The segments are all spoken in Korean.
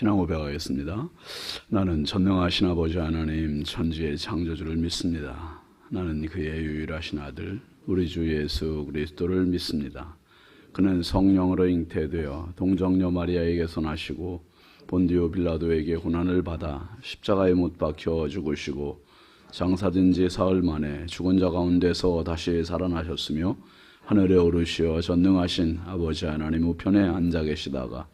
신앙 고백하겠습니다. 나는 전능하신 아버지 하나님 천지의 창조주를 믿습니다. 나는 그의 유일하신 아들 우리 주 예수 그리스도를 믿습니다. 그는 성령으로 잉태되어 동정녀 마리아에게서 나시고 본디오 빌라도에게 고난을 받아 십자가에 못 박혀 죽으시고 장사된 지 사흘 만에 죽은 자 가운데서 다시 살아나셨으며 하늘에 오르시어 전능하신 아버지 하나님 우편에 앉아 계시다가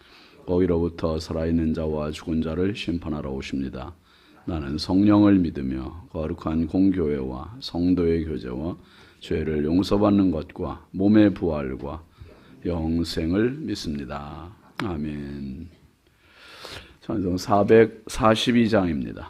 거기로부터 살아있는 자와 죽은 자를 심판하러 오십니다. 나는 성령을 믿으며 거룩한 공교회와 성도의 교제와 죄를 용서받는 것과 몸의 부활과 영생을 믿습니다. 아멘. 찬송 442장입니다.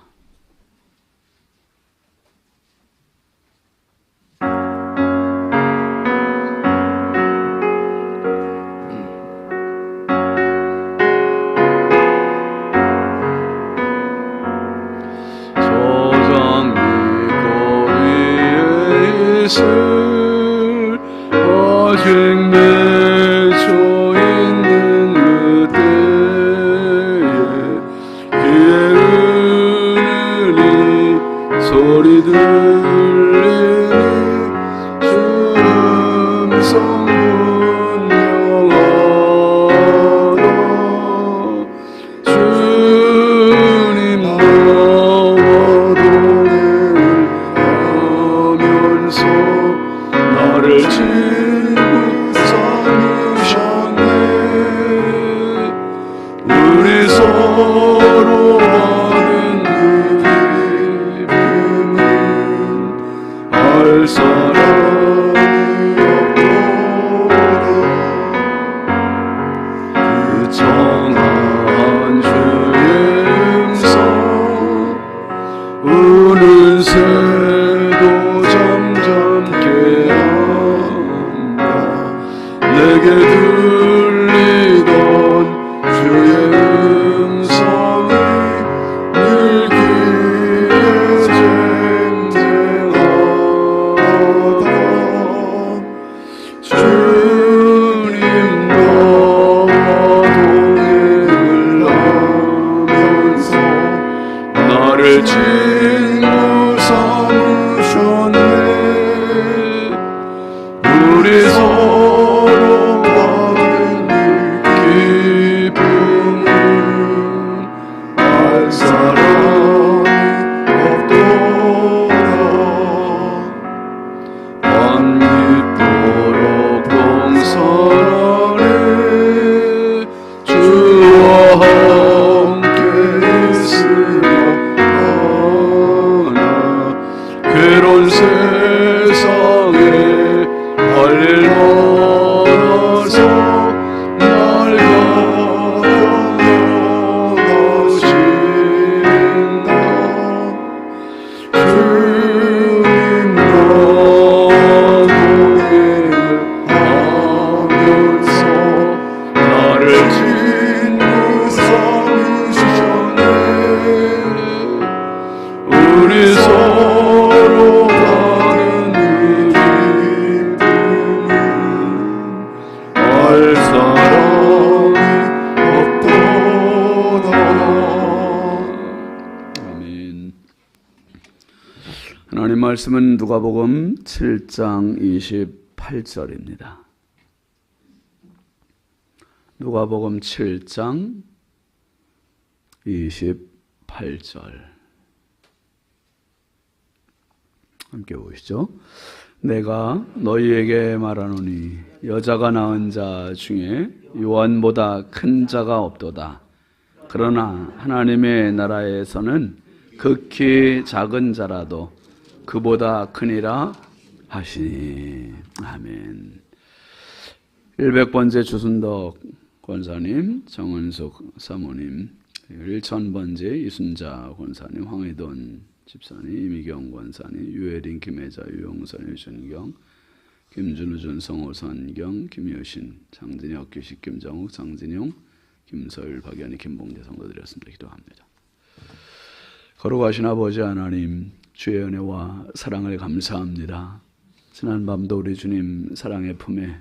아직 맺혀 있는 그때에 귀에 은은히 소리 들리니 주 음성 분명하다. 주님 나와 동행하면서 나를 친구 삼으셨네. 우리 서로 받은 그 기쁨은 알 사람이 없도다. 그 청한 주의 음성 우는 새도 잠잠 깨어난다. 내게 들리던 주의 음성이 늘 귀에 쟁쟁하다. 주님 나와 동행을 하면서 나를 친구 삼으셨네. 우리 서로 받은 기쁨은 알 사람이 없도다. 밤늦도록 동산 아래 주와 함께 있으려 하나. 괴로운 세상에 할 일 많아서 날 가라가신다. 주님 나와 동행을 하면서 나를 친구 삼으셨네. 우리 서로 받은 기쁨은 알 사람이 없도다. 아멘. 하나님 말씀은 누가복음 7장 28절입니다. 누가복음 7장 28절 함께 보시죠. 내가 너희에게 말하노니 여자가 낳은 자 중에 요한보다 큰 자가 없도다. 그러나 하나님의 나라에서는 극히 작은 자라도 그보다 크니라 하시니. 아멘. 100번째 주순덕 권사님, 정은숙 사모님, 1000번째 이순자 권사님, 황희돈 집사님, 이미경 권사님, 유혜린, 김혜자, 유용선, 유준경, 김준우, 준성호, 선경, 김효신, 장진혁, 규식, 김정욱, 장진용, 김서율, 박연희, 김봉재 성도드렸습니다. 기도합니다. 거룩하신 아버지 하나님, 주의 은혜와 사랑을 감사합니다. 지난 밤도 우리 주님 사랑의 품에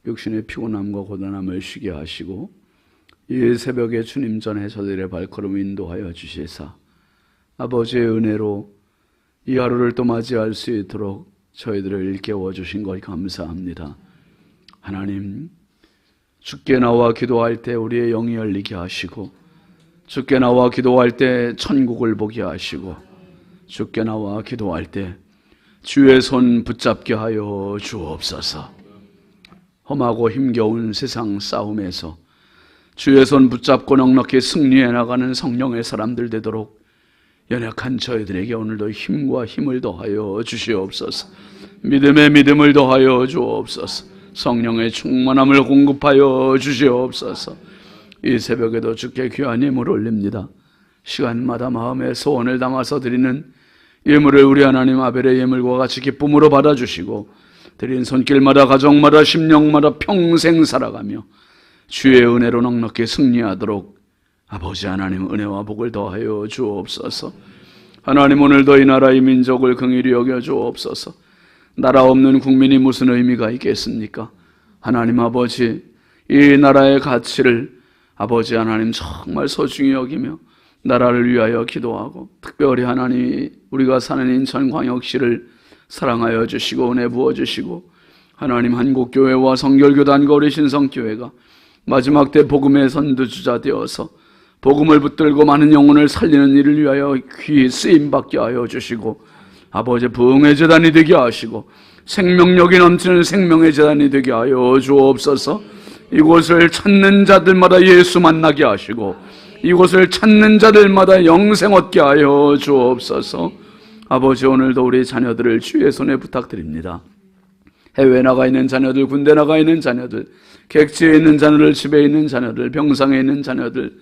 육신의 피곤함과 고단함을 쉬게 하시고 이 새벽에 주님 전에 저들의 발걸음 인도하여 주시사 아버지의 은혜로 이 하루를 또 맞이할 수 있도록 저희들을 일깨워 주신 것 감사합니다. 하나님, 주께 나와 기도할 때 우리의 영이 열리게 하시고, 주께 나와 기도할 때 천국을 보게 하시고, 주께 나와 기도할 때 주의 손 붙잡게 하여 주옵소서. 험하고 힘겨운 세상 싸움에서 주의 손 붙잡고 넉넉히 승리해 나가는 성령의 사람들 되도록 연약한 저희들에게 오늘도 힘과 힘을 더하여 주시옵소서. 믿음에 믿음을 더하여 주옵소서. 성령의 충만함을 공급하여 주시옵소서. 이 새벽에도 주께 귀한 예물을 올립니다. 시간마다 마음의 소원을 담아서 드리는 예물을 우리 하나님 아벨의 예물과 같이 기쁨으로 받아주시고, 드린 손길마다 가정마다 심령마다 평생 살아가며 주의 은혜로 넉넉히 승리하도록 아버지 하나님 은혜와 복을 더하여 주옵소서. 하나님, 오늘도 이 나라의 민족을 긍휼히 여겨 주옵소서. 나라 없는 국민이 무슨 의미가 있겠습니까? 하나님 아버지, 이 나라의 가치를 아버지 하나님 정말 소중히 여기며 나라를 위하여 기도하고, 특별히 하나님이 우리가 사는 인천광역시를 사랑하여 주시고 은혜 부어주시고, 하나님 한국교회와 성결교단과 우리 신성교회가 마지막 때 복음의 선두주자 되어서 복음을 붙들고 많은 영혼을 살리는 일을 위하여 귀히 쓰임받게 하여 주시고, 아버지 부흥의 재단이 되게 하시고 생명력이 넘치는 생명의 재단이 되게 하여 주옵소서. 이곳을 찾는 자들마다 예수 만나게 하시고 이곳을 찾는 자들마다 영생 얻게 하여 주옵소서. 아버지, 오늘도 우리 자녀들을 주의 손에 부탁드립니다. 해외 나가 있는 자녀들, 군대 나가 있는 자녀들, 객지에 있는 자녀들, 집에 있는 자녀들, 병상에 있는 자녀들,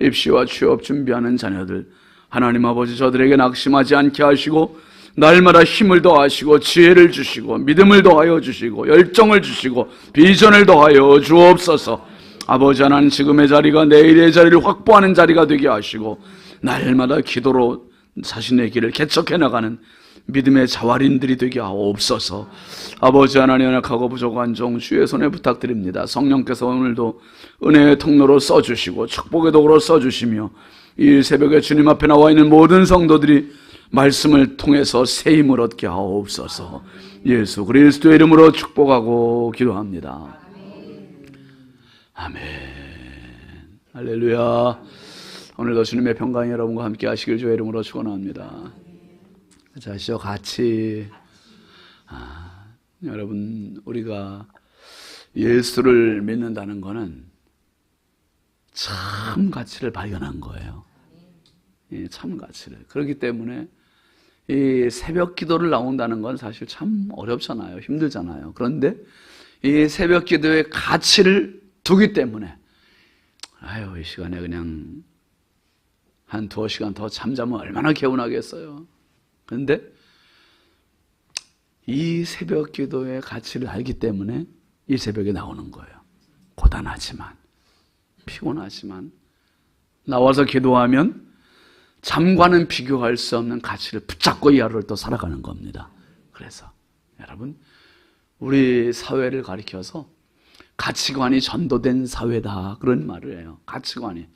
입시와 취업 준비하는 자녀들, 하나님 아버지 저들에게 낙심하지 않게 하시고 날마다 힘을 더하시고 지혜를 주시고 믿음을 더하여 주시고 열정을 주시고 비전을 더하여 주옵소서. 아버지 하나님, 지금의 자리가 내일의 자리를 확보하는 자리가 되게 하시고 날마다 기도로 자신의 길을 개척해 나가는 믿음의 자활인들이 되게 하옵소서. 아버지 하나님, 연약하고 부족한 종 주의 손에 부탁드립니다. 성령께서 오늘도 은혜의 통로로 써주시고 축복의 도구로 써주시며 이 새벽에 주님 앞에 나와 있는 모든 성도들이 말씀을 통해서 새 힘을 얻게 하옵소서. 예수 그리스도의 이름으로 축복하고 기도합니다. 아멘. 할렐루야. 오늘도 주님의 평강이 여러분과 함께 하시길 주의 이름으로 축원합니다. 자, 시죠 같이. 여러분, 우리가 예수를 믿는다는 것은 참 가치를 발견한 거예요. 참 가치를. 그렇기 때문에 이 새벽 기도를 나온다는 건 사실 참 어렵잖아요. 힘들잖아요. 그런데 이 새벽 기도의 가치를 두기 때문에 이 시간에 그냥 한 2시간 더 잠자면 얼마나 개운하겠어요. 그런데 이 새벽 기도의 가치를 알기 때문에 이 새벽에 나오는 거예요. 고단하지만, 피곤하지만 나와서 기도하면 잠과는 비교할 수 없는 가치를 붙잡고 이 하루를 또 살아가는 겁니다. 그래서 여러분, 우리 사회를 가리켜서 가치관이 전도된 사회다, 그런 말을 해요. 가치관이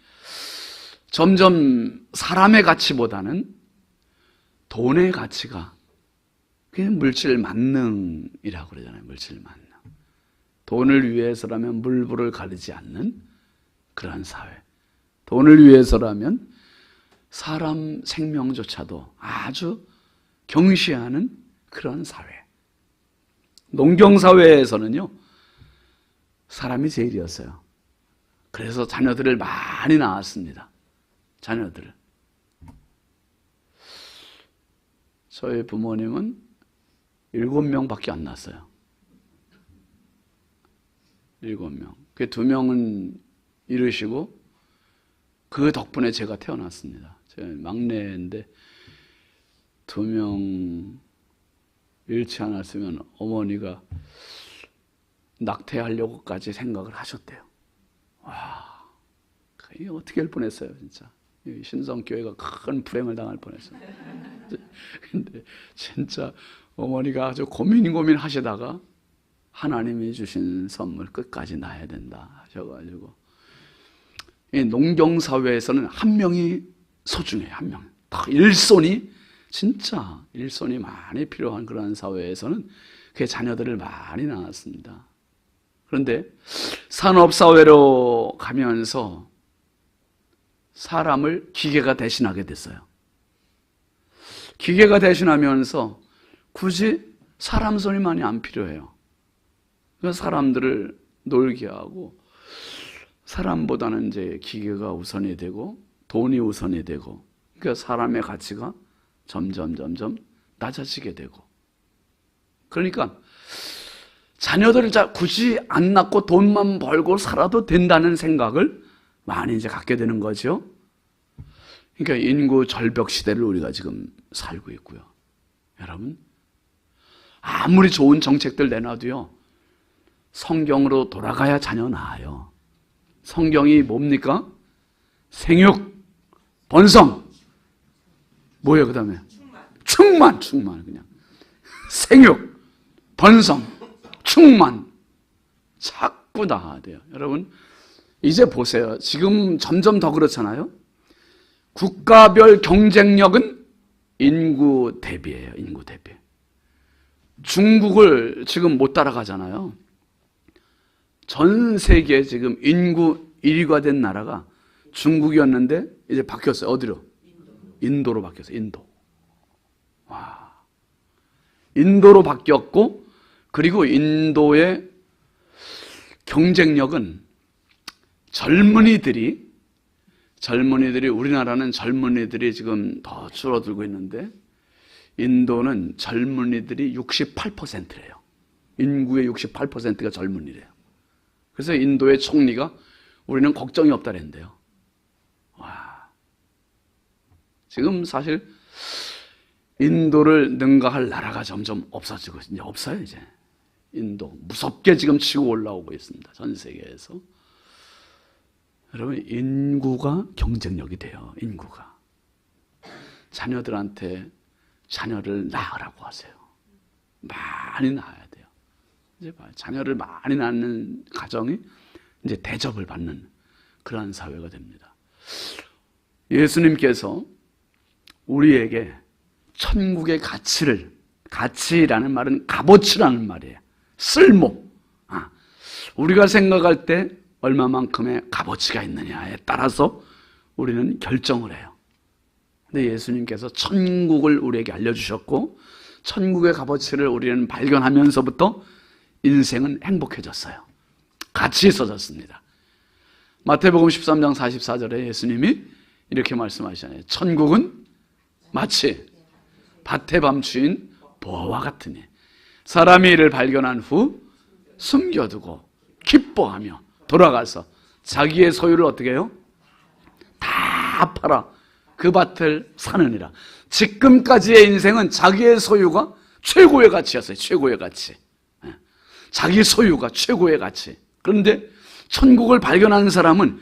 점점 사람의 가치보다는 돈의 가치가, 그게 물질 만능이라고 그러잖아요. 물질 만능. 돈을 위해서라면 물불을 가리지 않는 그런 사회. 돈을 위해서라면 사람 생명조차도 아주 경시하는 그런 사회. 농경사회에서는요, 사람이 제일이었어요. 그래서 자녀들을 많이 낳았습니다. 자녀들을. 저희 부모님은 7명밖에 안 낳았어요. 7명. 그 2명은 이르시고 그 덕분에 제가 태어났습니다. 제가 막내인데 2명 잃지 않았으면 어머니가 낙태하려고까지 생각을 하셨대요. 와, 이게 어떻게 할 뻔했어요, 진짜. 신성교회가 큰 불행을 당할 뻔했어요. 근데 진짜 어머니가 아주 고민하시다가 하나님이 주신 선물 끝까지 낳아야 된다 하셔가지고 이 농경사회에서는 한 명이 소중해요. 한 명. 딱 일손이, 진짜 일손이 많이 필요한 그런 사회에서는 그 자녀들을 많이 낳았습니다. 그런데 산업사회로 가면서 사람을 기계가 대신하게 됐어요. 기계가 대신하면서 굳이 사람 손이 많이 안 필요해요. 그래서 사람들을 놀게 하고, 사람보다는 이제 기계가 우선이 되고 돈이 우선이 되고, 그러니까 사람의 가치가 점점 낮아지게 되고, 그러니까 자녀들을 굳이 안 낳고 돈만 벌고 살아도 된다는 생각을 많이 이제 갖게 되는 거죠. 그러니까 인구 절벽 시대를 우리가 지금 살고 있고요. 여러분, 아무리 좋은 정책들 내놔도요, 성경으로 돌아가야 자녀 낳아요. 성경이 뭡니까? 생육, 번성, 뭐예요? 그 다음에 충만 그냥 생육, 번성, 충만, 자꾸 낳아야 돼요. 여러분, 이제 보세요. 지금 점점 더 그렇잖아요. 국가별 경쟁력은 인구 대비예요. 인구 대비. 중국을 지금 못 따라가잖아요. 전 세계에 지금 인구 1위가 된 나라가 중국이었는데 이제 바뀌었어요. 어디로? 인도로 바뀌었어요. 인도. 와. 인도로 바뀌었고, 그리고 인도의 경쟁력은 젊은이들이, 우리나라는 젊은이들이 지금 더 줄어들고 있는데, 인도는 젊은이들이 68%래요. 인구의 68%가 젊은이래요. 그래서 인도의 총리가 우리는 걱정이 없다 그랬는데요. 와. 지금 사실 인도를 능가할 나라가 점점 없어지고, 이제 없어요, 이제. 인도. 무섭게 지금 치고 올라오고 있습니다. 전 세계에서. 여러분, 인구가 경쟁력이 돼요, 인구가. 자녀들한테 자녀를 낳으라고 하세요. 많이 낳아야 돼요. 이제 자녀를 많이 낳는 가정이 이제 대접을 받는 그러한 사회가 됩니다. 예수님께서 우리에게 천국의 가치라는 말은 값어치라는 말이에요. 쓸모. 우리가 생각할 때 얼마만큼의 값어치가 있느냐에 따라서 우리는 결정을 해요. 근데 예수님께서 천국을 우리에게 알려주셨고, 천국의 값어치를 우리는 발견하면서부터 인생은 행복해졌어요. 같이 있어졌습니다. 마태복음 13장 44절에 예수님이 이렇게 말씀하시잖아요. 천국은 마치 밭에 밤추인 보화와 같으니 사람이 이를 발견한 후 숨겨두고 기뻐하며 돌아가서 자기의 소유를 어떻게 해요? 다 팔아 그 밭을 사느니라. 지금까지의 인생은 자기의 소유가 최고의 가치였어요. 최고의 가치. 자기 소유가 최고의 가치. 그런데 천국을 발견하는 사람은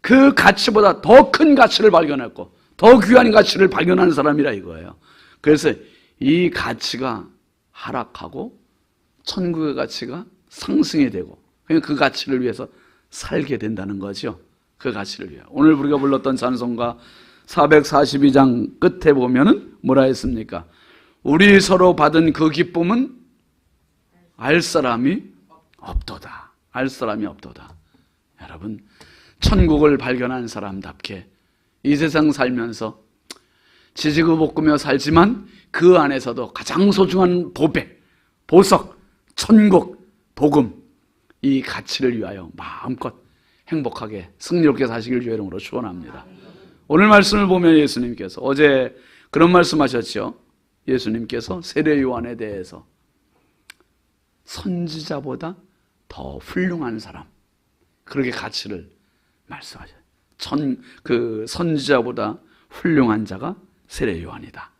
그 가치보다 더 큰 가치를 발견했고 더 귀한 가치를 발견하는 사람이라 이거예요. 그래서 이 가치가 하락하고 천국의 가치가 상승이 되고 그 가치를 위해서 살게 된다는 거죠. 그 가치를 위해. 오늘 우리가 불렀던 찬송가 442장 끝에 보면은 뭐라 했습니까? 우리 서로 받은 그 기쁨은 알 사람이 없도다. 알 사람이 없도다. 여러분, 천국을 발견한 사람답게 이 세상 살면서 지지고 볶으며 살지만 그 안에서도 가장 소중한 보배, 보석, 천국, 복음, 이 가치를 위하여 마음껏 행복하게 승리롭게 사시길 주의 이름으로 축원합니다. 오늘 말씀을 보면 예수님께서 어제 그런 말씀하셨죠. 예수님께서 세례 요한에 대해서 선지자보다 더 훌륭한 사람, 그렇게 가치를 말씀하셔요. 그 선지자보다 훌륭한 자가 세례 요한이다.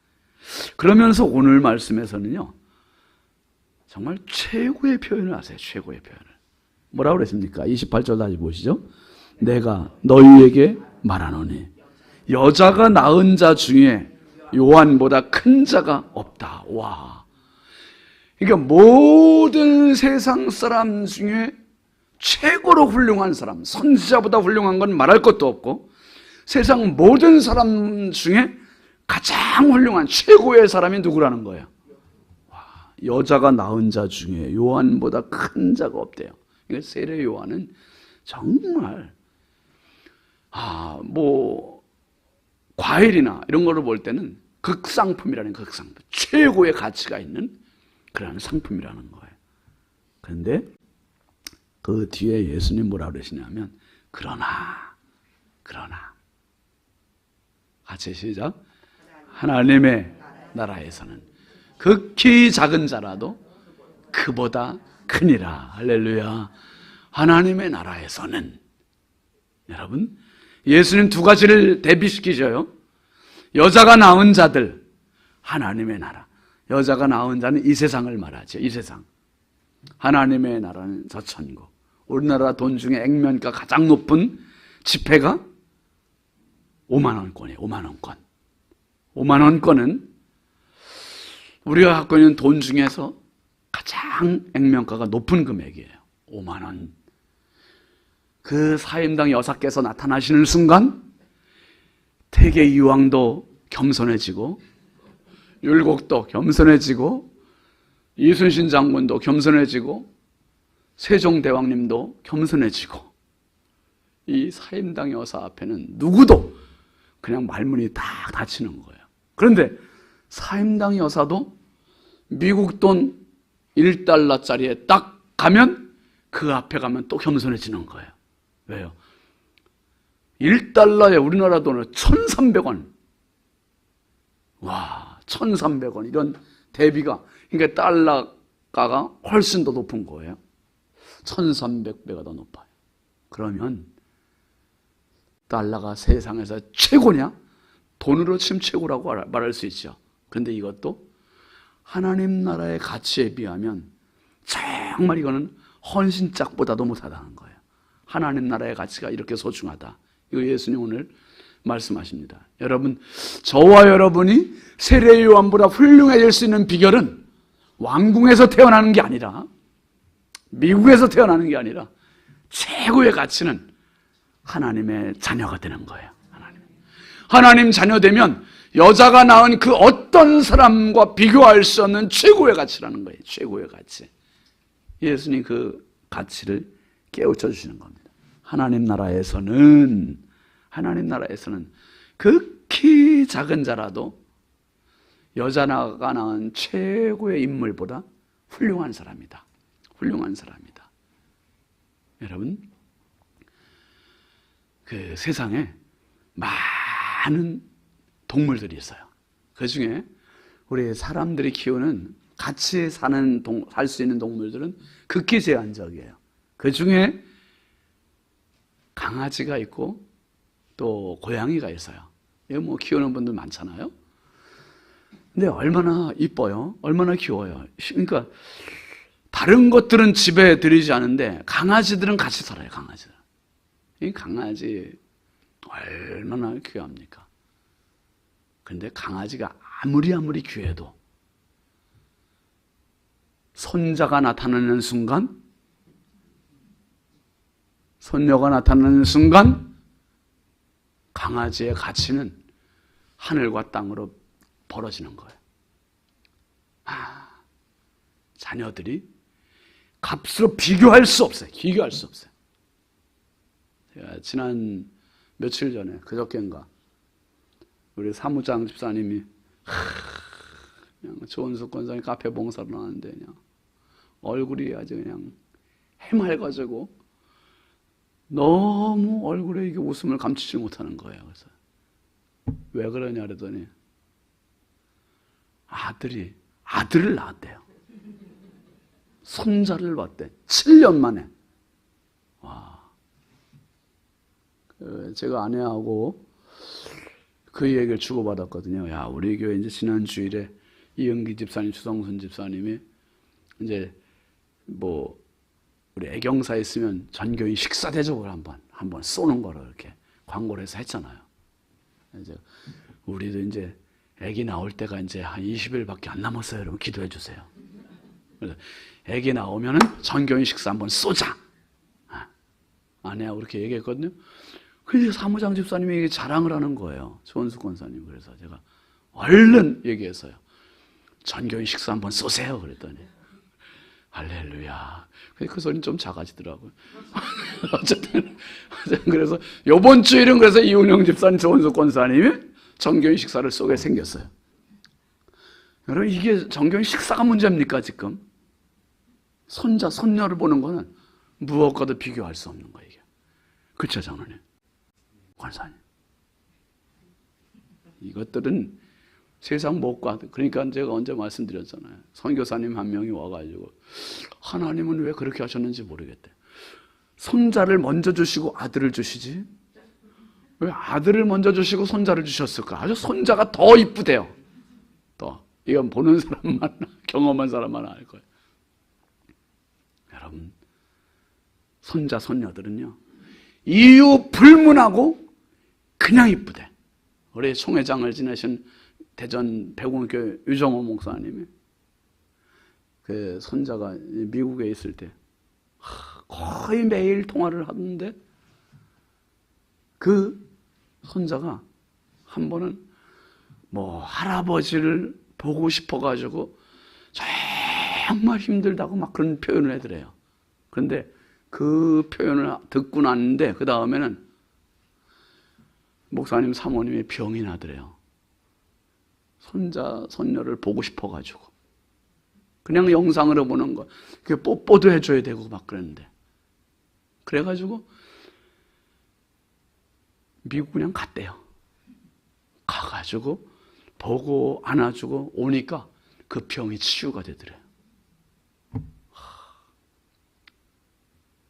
그러면서 오늘 말씀에서는요, 정말 최고의 표현을 하세요. 최고의 표현을. 뭐라고 그랬습니까? 28절 다시 보시죠. 내가 너희에게 말하노니 여자가 낳은 자 중에 요한보다 큰 자가 없다. 와. 그러니까 모든 세상 사람 중에 최고로 훌륭한 사람, 선지자보다 훌륭한 건 말할 것도 없고 세상 모든 사람 중에 가장 훌륭한 최고의 사람이 누구라는 거예요? 여자가 낳은 자 중에 요한보다 큰 자가 없대요. 그러니까 세례 요한은 정말 과일이나 이런 거를 볼 때는 극상품이라는 극상품, 최고의 가치가 있는 그런 상품이라는 거예요. 그런데 그 뒤에 예수님 뭐라 그러시냐면 그러나 같이 시작. 하나님의 나라에서는 극히 작은 자라도 그보다 크니라. 할렐루야. 하나님의 나라에서는, 여러분, 예수님 두 가지를 대비시키셔요. 여자가 낳은 자들, 하나님의 나라. 여자가 낳은 자는 이 세상을 말하죠. 이 세상. 하나님의 나라는 저 천국. 우리나라 돈 중에 액면가 가장 높은 지폐가 5만 원권이에요. 5만 원권. 5만 원권은 우리가 갖고 있는 돈 중에서 가장 액면가가 높은 금액이에요. 5만 원. 그 사임당 여사께서 나타나시는 순간 태계 이왕도 겸손해지고 율곡도 겸손해지고 이순신 장군도 겸손해지고 세종대왕님도 겸손해지고 이 사임당 여사 앞에는 누구도 그냥 말문이 다 닫히는 거예요. 그런데 사임당 여사도 미국 돈 1달러짜리에 딱 가면 그 앞에 가면 또 겸손해지는 거예요. 왜요? 1달러에 우리나라 돈으로 1,300원. 와, 1,300원. 이런 대비가, 그러니까 달러가가 훨씬 더 높은 거예요. 1,300배가 더 높아요. 그러면 달러가 세상에서 최고냐? 돈으로 치면 최고라고 말할 수 있죠. 그런데 이것도 하나님 나라의 가치에 비하면 정말 이거는 헌신짝보다도 못하다는 거예요. 하나님 나라의 가치가 이렇게 소중하다. 이거 예수님 오늘 말씀하십니다. 여러분, 저와 여러분이 세례 요한보다 훌륭해질 수 있는 비결은 왕궁에서 태어나는 게 아니라, 미국에서 태어나는 게 아니라 최고의 가치는 하나님의 자녀가 되는 거예요. 하나님 자녀 되면 여자가 낳은 그 어떤 사람과 비교할 수 없는 최고의 가치라는 거예요. 최고의 가치. 예수님 그 가치를 깨우쳐 주시는 겁니다. 하나님 나라에서는 극히 작은 자라도 여자가 낳은 최고의 인물보다 훌륭한 사람이다. 훌륭한 사람이다. 여러분, 그 세상에 많은 동물들이 있어요. 그 중에 우리 사람들이 키우는 같이 살 수 있는 동물들은 극히 제한적이에요. 그 중에 강아지가 있고 또 고양이가 있어요. 이거 뭐 키우는 분들 많잖아요. 근데 얼마나 이뻐요. 얼마나 귀여워요. 그러니까 다른 것들은 집에 들이지 않은데 강아지들은 같이 살아요. 강아지들. 이 강아지 얼마나 귀합니까? 근데 강아지가 아무리 귀해도 손자가 나타나는 순간, 손녀가 나타나는 순간 강아지의 가치는 하늘과 땅으로 벌어지는 거예요. 자녀들이 값으로 비교할 수 없어요. 비교할 수 없어요. 제가 지난 며칠 전에, 그저께인가, 우리 사무장 집사님이 그냥 조은숙 권사님 카페 봉사를 하는데 그냥 얼굴이 아주 그냥 해맑아지고 너무 얼굴에 이게 웃음을 감추지 못하는 거예요. 그래서 왜 그러냐 그랬더니 아들을 낳았대요. 손자를 봤대. 7년 만에. 와. 제가 아내하고 그 얘기를 주고받았거든요. 야, 우리 교회 이제 지난 주일에 이은기 집사님, 주성순 집사님이 이제 뭐 우리 애경사에 있으면 전교인 식사 대접을 한번 쏘는 거를 이렇게 광고를 해서 했잖아요. 이제 우리도 이제 애기 나올 때가 이제 한 20일밖에 안 남았어요. 여러분 기도해 주세요. 그래서 애기 나오면은 전교인 식사 한번 쏘자. 아내하고 그렇게 얘기했거든요. 근데 사무장 집사님이 이게 자랑을 하는 거예요. 조은숙 권사님. 그래서 제가 얼른 얘기했어요. 전교인 식사 한번 쏘세요. 그랬더니 할렐루야. 그 소리는 좀 작아지더라고요. 어쨌든 그래서 요번 주일은 그래서 이운영 집사님, 조은숙 권사님이 전교인 식사를 쏘게 생겼어요. 여러분, 이게 전교인 식사가 문제입니까 지금? 손자, 손녀를 보는 거는 무엇과도 비교할 수 없는 거예요. 이게. 그렇죠, 장로님? 권사님. 이것들은 세상 못과, 그러니까 제가 언제 말씀드렸잖아요. 선교사님 한 명이 와가지고 하나님은 왜 그렇게 하셨는지 모르겠대. 손자를 먼저 주시고 아들을 주시지? 왜 아들을 먼저 주시고 손자를 주셨을까? 아주 손자가 더 이쁘대요. 더. 이건 보는 사람만, 경험한 사람만 알 거예요. 여러분, 손자, 손녀들은요, 이유 불문하고 그냥 이쁘대. 우리 총회장을 지내신 대전 백운교회 유정호 목사님이 그 손자가 미국에 있을 때 거의 매일 통화를 하는데 그 손자가 한 번은 뭐 할아버지를 보고 싶어가지고 정말 힘들다고 막 그런 표현을 해더래요. 그런데 그 표현을 듣고 났는데 그 다음에는 목사님 사모님이 병이 나더래요. 손자, 손녀를 보고 싶어가지고. 그냥 영상으로 보는 거. 그 뽀뽀도 해줘야 되고 막 그랬는데. 그래가지고 미국 그냥 갔대요. 가가지고 보고 안아주고 오니까 그 병이 치유가 되더래요.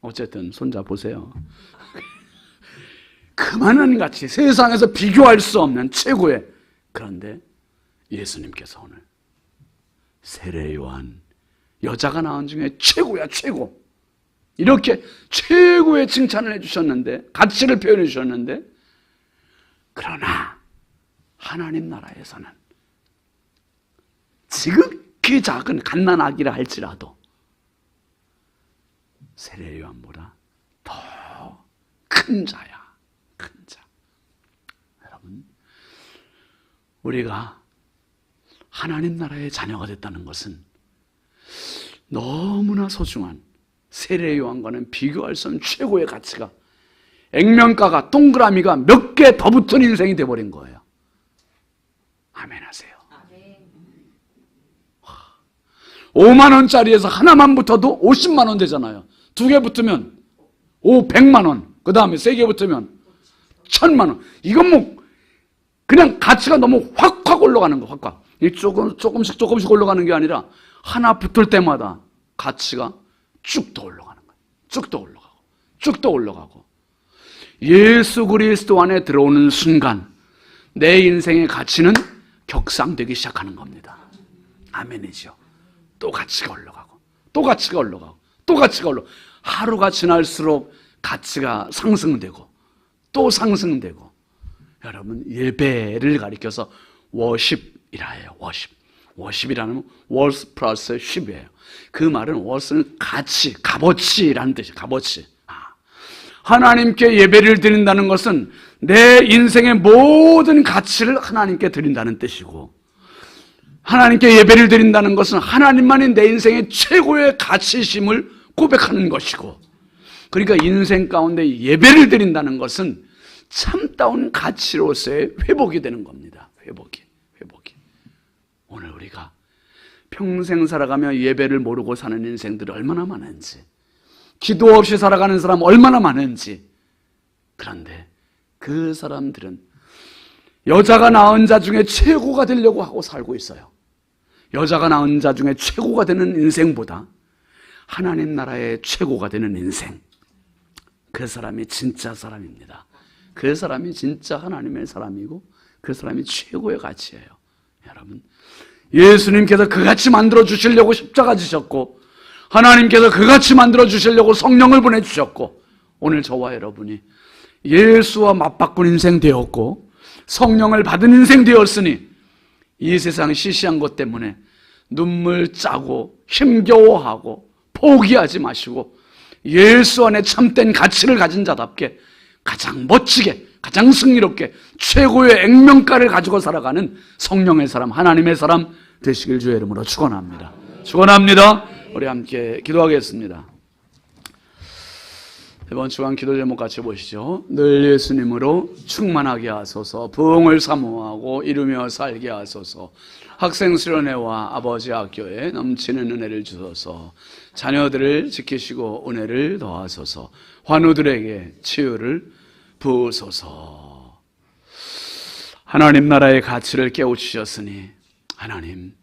어쨌든 손자 보세요. 그만한 가치, 세상에서 비교할 수 없는 최고의. 그런데 예수님께서 오늘 세례 요한, 여자가 낳은 중에 최고야, 최고. 이렇게 최고의 칭찬을 해주셨는데, 가치를 표현해 주셨는데, 그러나 하나님 나라에서는 지극히 작은 갓난아기라 할지라도 세례 요한보다 더 큰 자야, 큰 자. 여러분, 우리가 하나님 나라의 자녀가 됐다는 것은 너무나 소중한 세례 요한과는 비교할 수 없는 최고의 가치가, 액면가가, 동그라미가 몇 개 더 붙은 인생이 돼버린 거예요. 아멘 하세요. 5만 원짜리에서 하나만 붙어도 50만 원 되잖아요. 2개 붙으면 100만 원. 그 다음에 3개 붙으면 1000만 원. 이건 뭐 그냥 가치가 너무 확확 올라가는 거, 확확. 조금씩 올라가는 게 아니라 하나 붙을 때마다 가치가 쭉 더 올라가는 거예요. 쭉 더 올라가고, 쭉 더 올라가고. 예수 그리스도 안에 들어오는 순간 내 인생의 가치는 격상되기 시작하는 겁니다. 아멘이죠. 또 가치가 올라가고, 또 가치가 올라가고, 또 가치가 올라가고. 하루가 지날수록 가치가 상승되고, 또 상승되고. 여러분, 예배를 가리켜서 워십이라 해요. 워십. 워십이라는 월스 플러스 쉽이에요. 그 말은 월스는 가치, 값어치라는 뜻이에요. 값어치. 하나님께 예배를 드린다는 것은 내 인생의 모든 가치를 하나님께 드린다는 뜻이고, 하나님께 예배를 드린다는 것은 하나님만이 내 인생의 최고의 가치심을 고백하는 것이고, 그러니까 인생 가운데 예배를 드린다는 것은 참다운 가치로서의 회복이 되는 겁니다. 회복이. 오늘 우리가 평생 살아가며 예배를 모르고 사는 인생들이 얼마나 많은지, 기도 없이 살아가는 사람 얼마나 많은지. 그런데 그 사람들은 여자가 낳은 자 중에 최고가 되려고 하고 살고 있어요. 여자가 낳은 자 중에 최고가 되는 인생보다 하나님 나라의 최고가 되는 인생, 그 사람이 진짜 사람입니다. 그 사람이 진짜 하나님의 사람이고 그 사람이 최고의 가치예요. 여러분, 예수님께서 그같이 만들어 주시려고 십자가 지셨고, 하나님께서 그같이 만들어 주시려고 성령을 보내주셨고, 오늘 저와 여러분이 예수와 맞바꾼 인생 되었고 성령을 받은 인생 되었으니 이 세상 시시한 것 때문에 눈물 짜고 힘겨워하고 포기하지 마시고 예수 안에 참된 가치를 가진 자답게 가장 멋지게, 가장 승리롭게 최고의 액면가를 가지고 살아가는 성령의 사람, 하나님의 사람 되시길 주의 이름으로 축원합니다. 축원합니다. 우리 함께 기도하겠습니다. 이번 주간 기도 제목 같이 보시죠. 늘 예수님으로 충만하게 하소서, 부흥을 사모하고 이루며 살게 하소서, 학생 수련회와 아버지 학교에 넘치는 은혜를 주소서, 자녀들을 지키시고 은혜를 더하소서, 환우들에게 치유를 부으소서. 하나님 나라의 가치를 깨우치셨으니 하나님,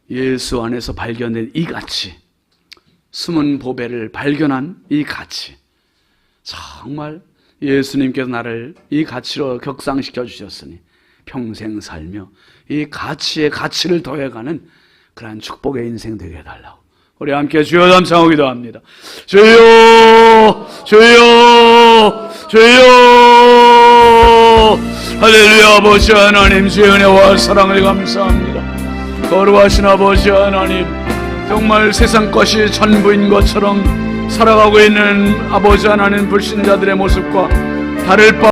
예수 안에서 발견된 이 가치, 숨은 보배를 발견한 이 가치, 정말 예수님께서 나를 이 가치로 격상시켜 주셨으니 평생 살며 이 가치의 가치를 더해가는 그러한 축복의 인생 되게 해달라고 우리 함께 주여 감사하고 기도합니다. 주여, 주여, 주여. 할렐루야. 아버지 하나님, 주의 은혜와 사랑을 감사합니다. 거룩하신 아버지 하나님, 정말 세상 것이 전부인 것처럼 살아가고 있는 아버지 하나님 불신자들의 모습과 다를 바